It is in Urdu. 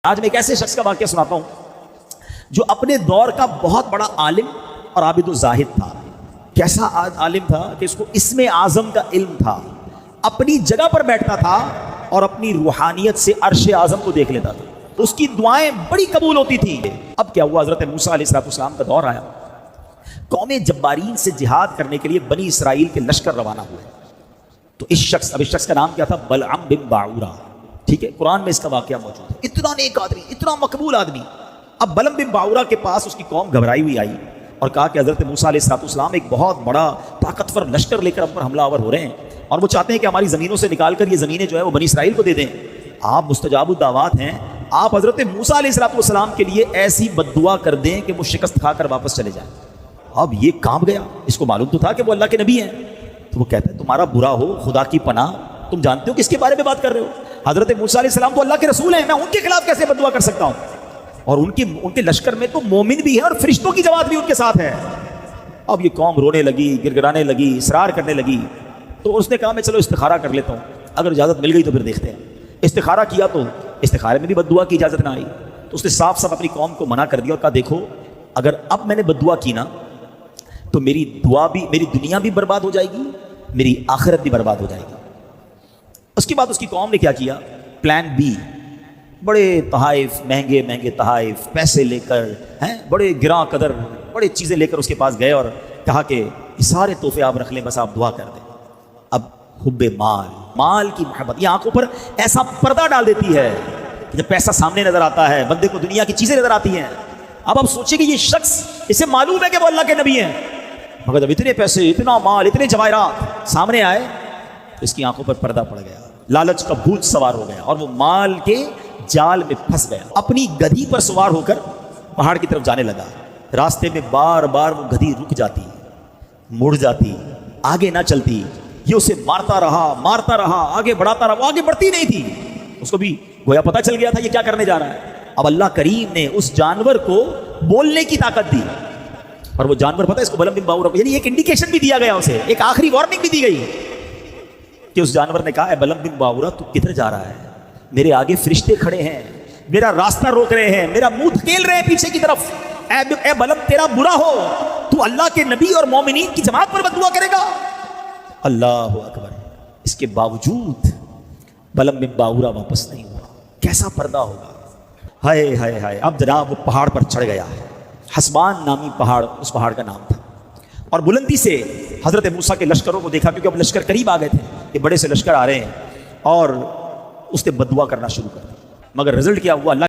آج میں ایک ایسے شخص کا واقعہ سناتا ہوں جو اپنے دور کا بہت بڑا عالم اور عابد و زاہد تھا۔ کیسا عالم تھا کہ اس کو اسم اعظم کا علم تھا، اپنی جگہ پر بیٹھتا تھا اور اپنی روحانیت سے عرش اعظم کو دیکھ لیتا تھا، تو اس کی دعائیں بڑی قبول ہوتی تھی۔ اب کیا ہوا، حضرت موسیٰ علیہ السلام کا دور آیا، قوم جبارین سے جہاد کرنے کے لیے بنی اسرائیل کے لشکر روانہ ہوئے۔ تو اس شخص کا نام کیا تھا؟ بلعم بن باعورہ۔ ٹھیک ہے، قرآن میں اس کا واقعہ موجود ہے۔ اتنا نیک آدمی، اتنا مقبول آدمی۔ اب بلعم بن باعورہ کے پاس اس کی قوم گھبرائی ہوئی آئی اور کہا کہ حضرت موسیٰ علیہ السلام ایک بہت بڑا طاقتور لشکر لے کر ہم پر حملہ آور ہو رہے ہیں اور وہ چاہتے ہیں کہ ہماری زمینوں سے نکال کر یہ زمینیں جو ہے وہ بنی اسرائیل کو دے دیں۔ آپ مستجاب الدعوات ہیں، آپ حضرت موسیٰ علیہ السلام کے لیے ایسی بد دعا کر دیں کہ وہ شکست کھا کر واپس چلے جائیں۔ اب یہ کانپ گیا، اس کو معلوم تو تھا کہ وہ اللہ کے نبی ہیں، تو وہ کہتا ہے تمہارا برا ہو، خدا کی پناہ، تم جانتے ہو کس کے بارے میں بات کر رہے ہو؟ حضرت موسیٰ علیہ السلام تو اللہ کے رسول ہیں، میں ان کے خلاف کیسے بد دعا کر سکتا ہوں؟ اور ان کے لشکر میں تو مومن بھی ہے اور فرشتوں کی جماعت بھی ان کے ساتھ ہے۔ اب یہ قوم رونے لگی، گڑگڑانے لگی، اصرار کرنے لگی، تو اس نے کہا میں چلو استخارہ کر لیتا ہوں، اگر اجازت مل گئی تو پھر دیکھتے ہیں۔ استخارہ کیا تو استخارے میں بھی بد دعا کی اجازت نہ آئی، تو اس نے صاف صاف اپنی قوم کو منع کر دیا اور کہا دیکھو اگر اب میں نے بد دعا کی نا تو میری دنیا بھی برباد ہو جائے گی، میری آخرت بھی برباد ہو جائے گی۔ اس کے بعد اس کی قوم نے کیا کیا؟ پلان بی، بڑے تحائف، مہنگے تحائف، پیسے لے کر، بڑے گراں قدر بڑے چیزیں لے کر اس کے پاس گئے اور کہا کہ یہ سارے تحفے آپ رکھ لیں، بس آپ دعا کر دیں۔ اب حب مال کی محبت یہ آنکھوں پر ایسا پردہ ڈال دیتی ہے کہ جب پیسہ سامنے نظر آتا ہے بندے کو دنیا کی چیزیں نظر آتی ہیں۔ اب آپ سوچیں کہ یہ شخص، اسے معلوم ہے کہ وہ اللہ کے نبی ہیں، مگر جب اتنے پیسے، اتنا مال، اتنے جواہرات سامنے آئے تو اس کی آنکھوں پر پردہ پڑ گیا، لالچ کا بھوت سوار ہو گیا اور وہ مال کے جال میں پھنس گیا۔ اپنی گدھی پر سوار ہو کر پہاڑ کی طرف جانے لگا۔ راستے میں بار بار وہ گدھی رک جاتی، مڑ جاتی، آگے نہ چلتی۔ یہ اسے مارتا رہا، آگے بڑھاتا رہا، وہ آگے بڑھتی نہیں تھی۔ اس کو بھی گویا پتہ چل گیا تھا یہ کیا کرنے جا رہا ہے۔ اب اللہ کریم نے اس جانور کو بولنے کی طاقت دی، اور وہ جانور پتہ ہے اس کو بلعم بن باعورہ کو، یعنی ایک انڈیکیشن بھی دیا گیا اسے، ایک آخری وارننگ بھی دی گئی کہ اس جانور نے کہا اے بلعم بن باعورہ تو کدھر جا رہا ہے؟ میرے آگے فرشتے کھڑے ہیں، میرا راستہ روک رہے ہیں، میرا منہ دھکیل رہے ہیں پیچھے کی طرف۔ اے بلعم تیرا برا ہو، تو اللہ کے نبی اور مومنین کی جماعت پر بد دعا کرے گا؟ اللہ اکبر۔ اس کے باوجود بلعم بن باعورہ واپس نہیں ہوا۔ کیسا پردہ ہوگا، ہائے ہائے ہائے۔ اب جناب وہ پہاڑ پر چڑھ گیا، حسبان نامی پہاڑ اس پہاڑ کا نام تھا، اور بلندی سے حضرت موسیٰ کے لشکروں کو دیکھا، کیونکہ اب لشکر قریب آ گئے تھے، یہ بڑے سے لشکر آ رہے ہیں، اور اس نے بد دعا کرنا شروع کر دی۔ مگر رزلٹ کیا ہوا؟ اللہ